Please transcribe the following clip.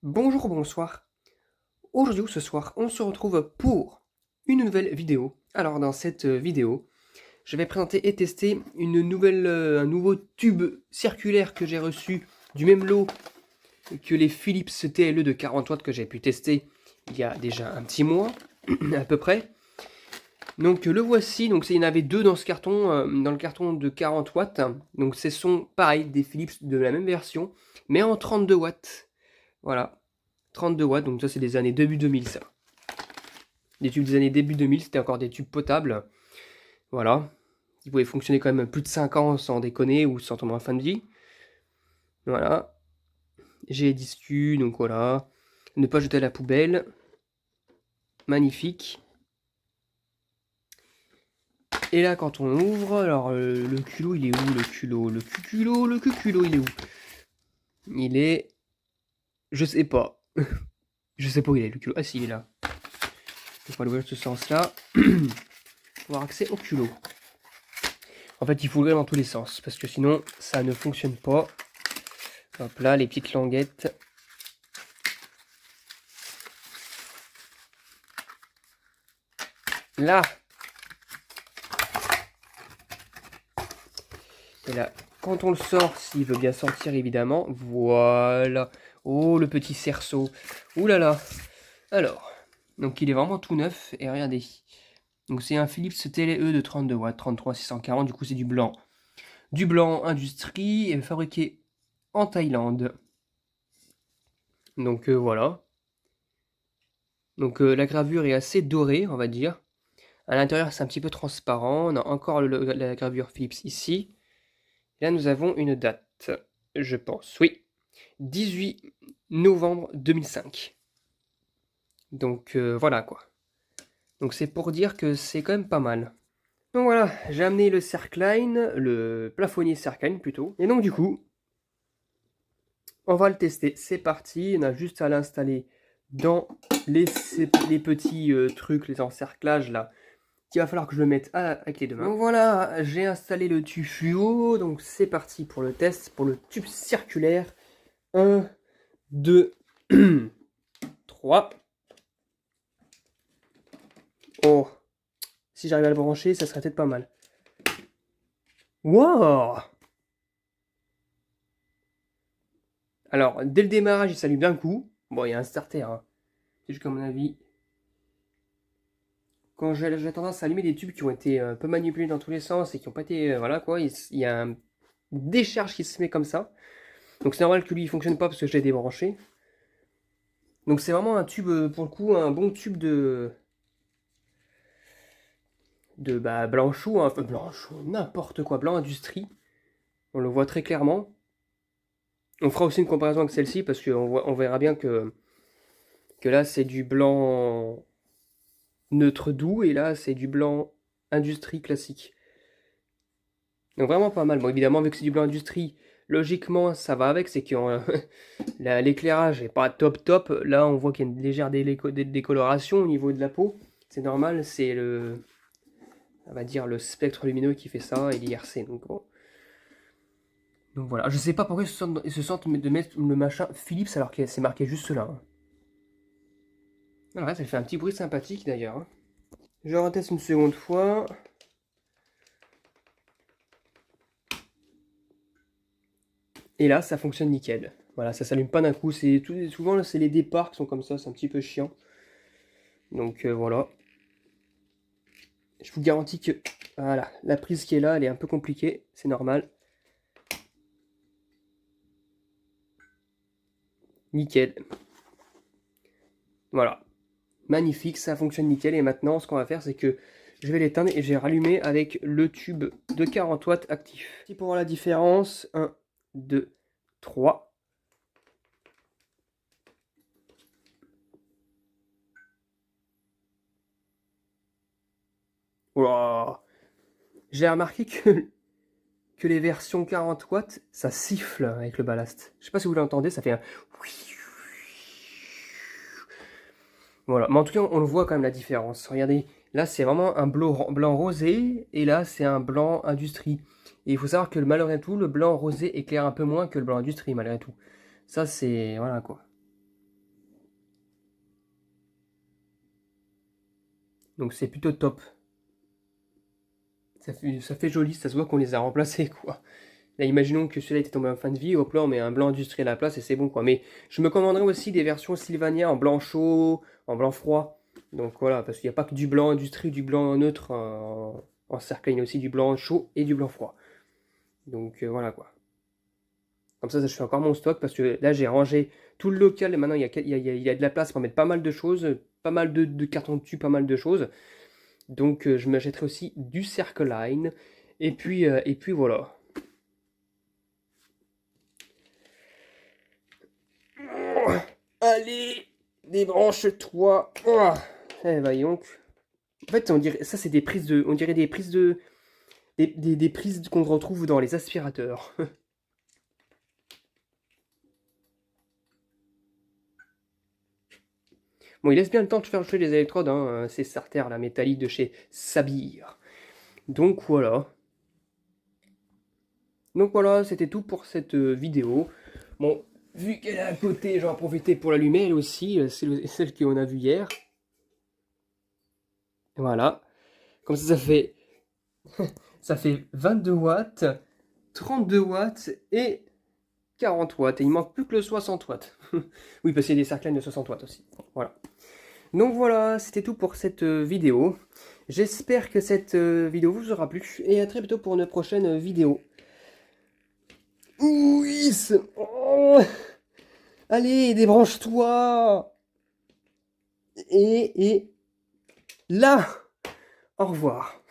Bonjour, bonsoir. Aujourd'hui ou ce soir, on se retrouve pour une nouvelle vidéo. Alors dans cette vidéo, je vais présenter et tester un nouveau tube circulaire que j'ai reçu du même lot que les Philips TLE de 40 watts que j'ai pu tester il y a déjà un petit mois à peu près. Donc le voici, donc il y en avait deux dans ce carton, dans le carton de 40 watts. Donc ce sont pareil des Philips de la même version, mais en 32 watts. Voilà. 32 watts, donc ça c'est des années début 2000 ça. Des tubes des années début 2000, c'était encore des tubes potables. Voilà. Qui pouvaient fonctionner quand même plus de 5 ans sans déconner ou sans tomber en fin de vie. Voilà. J'ai les disques, donc voilà. Ne pas jeter à la poubelle. Magnifique. Et là quand on ouvre, alors le culot il est où le culot? Le cuculot il est où? Il est... Je sais pas. Je sais pas où il est le culot. Ah si il est là. On va l'ouvrir de ce sens là. Pour avoir accès au culot. En fait, il faut l'ouvrir dans tous les sens, parce que sinon, ça ne fonctionne pas. Hop là, les petites languettes. Là. Et là, quand on le sort, s'il veut bien sortir, évidemment. Voilà. Oh, le petit cerceau. Ouh là là. Alors, donc il est vraiment tout neuf, et regardez. Donc c'est un Philips TLE de 32 watts, 33 640, du coup c'est du blanc. Du blanc industrie, et fabriqué en Thaïlande. Donc voilà. Donc la gravure est assez dorée, on va dire. À l'intérieur, c'est un petit peu transparent. On a encore la gravure Philips ici. Là, nous avons une date, je pense. Oui, 18 novembre 2005. Donc voilà quoi. Donc c'est pour dire que c'est quand même pas mal. Donc voilà, j'ai amené le Cercline, le plafonnier Cercline plutôt. Et donc du coup, on va le tester. C'est parti, on a juste à l'installer dans les petits trucs, les encerclages là, qu'il va falloir que je le mette avec les deux mains. Donc voilà, j'ai installé le tube fluo, donc c'est parti pour le test, pour le tube circulaire. 1, 2, 3. Oh, si j'arrive à le brancher, ça serait peut-être pas mal. Wow! Alors, dès le démarrage, il s'allume d'un coup. Bon, il y a un starter, hein. C'est juste qu'à mon avis, quand j'ai tendance à allumer des tubes qui ont été un peu manipulés dans tous les sens et qui n'ont pas été... voilà quoi, il y a une décharge qui se met comme ça. Donc c'est normal que lui il fonctionne pas parce que je l'ai débranché. Donc c'est vraiment un tube, pour le coup, un bon tube de blanchot, hein. Enfin blanchot, n'importe quoi, blanc industrie. On le voit très clairement. On fera aussi une comparaison avec celle-ci parce qu'on verra bien que là c'est du blanc neutre doux et là c'est du blanc industrie classique. Donc vraiment pas mal. Bon évidemment vu que c'est du blanc industrie, logiquement ça va avec, c'est que l'éclairage est pas top top. Là on voit qu'il y a une légère décoloration au niveau de la peau. C'est normal, c'est on va dire le spectre lumineux qui fait ça et l'IRC. Donc bon. Donc voilà, je sais pas pourquoi ils se sentent de mettre le machin Philips alors que c'est marqué juste là. Hein. Voilà, ça fait un petit bruit sympathique d'ailleurs. Hein. Je reteste une seconde fois. Et là, ça fonctionne nickel. Voilà, ça s'allume pas d'un coup. Souvent, c'est les départs qui sont comme ça, c'est un petit peu chiant. Donc voilà. Je vous garantis que voilà, la prise qui est là, elle est un peu compliquée, c'est normal. Nickel. Voilà. Magnifique, ça fonctionne nickel. Et maintenant, ce qu'on va faire, c'est que je vais l'éteindre et je vais rallumer avec le tube de 40 watts actif. Si pour voir la différence, 1, 2, 3. Wow. J'ai remarqué que les versions 40 watts, ça siffle avec le ballast. Je sais pas si vous l'entendez, ça fait un... Voilà, mais en tout cas, on le voit quand même la différence. Regardez, là c'est vraiment un blanc rosé, et là c'est un blanc industrie. Et il faut savoir que malgré tout, le blanc rosé éclaire un peu moins que le blanc industrie, malgré tout. Ça c'est... voilà quoi. Donc c'est plutôt top. Ça fait joli, ça se voit qu'on les a remplacés, quoi. Là, imaginons que celui-là était tombé en fin de vie, hop là, on met un blanc industriel à la place et c'est bon, quoi. Mais je me commanderai aussi des versions Sylvania en blanc chaud, en blanc froid. Donc voilà, parce qu'il n'y a pas que du blanc industrie, du blanc neutre en cercle, il y a aussi du blanc chaud et du blanc froid. Donc voilà, quoi. Comme ça, je fais encore mon stock parce que là, j'ai rangé tout le local et maintenant, il y a de la place pour mettre pas mal de choses, pas mal de cartons de tubes, pas mal de choses. Donc je m'achèterai aussi du Circle-Line. Et puis voilà. Allez, débranche-toi. Oh. Eh, voyons. En fait, on dirait, ça c'est des prises de, on dirait des prises de, des prises qu'on retrouve dans les aspirateurs. Bon, il laisse bien le temps de faire chauffer les électrodes, hein. C'est Sarter, la métallique de chez Sabir. Donc voilà. Donc voilà, c'était tout pour cette vidéo. Bon, vu qu'elle est à côté, j'en ai profité pour l'allumer elle aussi. C'est celle qu'on a vue hier. Voilà. Comme ça fait 22 watts, 32 watts et 40 watts. Et il manque plus que le 60 watts. Oui, parce qu'il y a des cercles de 60 watts aussi. Voilà. Donc voilà, c'était tout pour cette vidéo. J'espère que cette vidéo vous aura plu. Et à très bientôt pour une prochaine vidéo. Oui, oh, allez, débranche-toi. Et là, au revoir.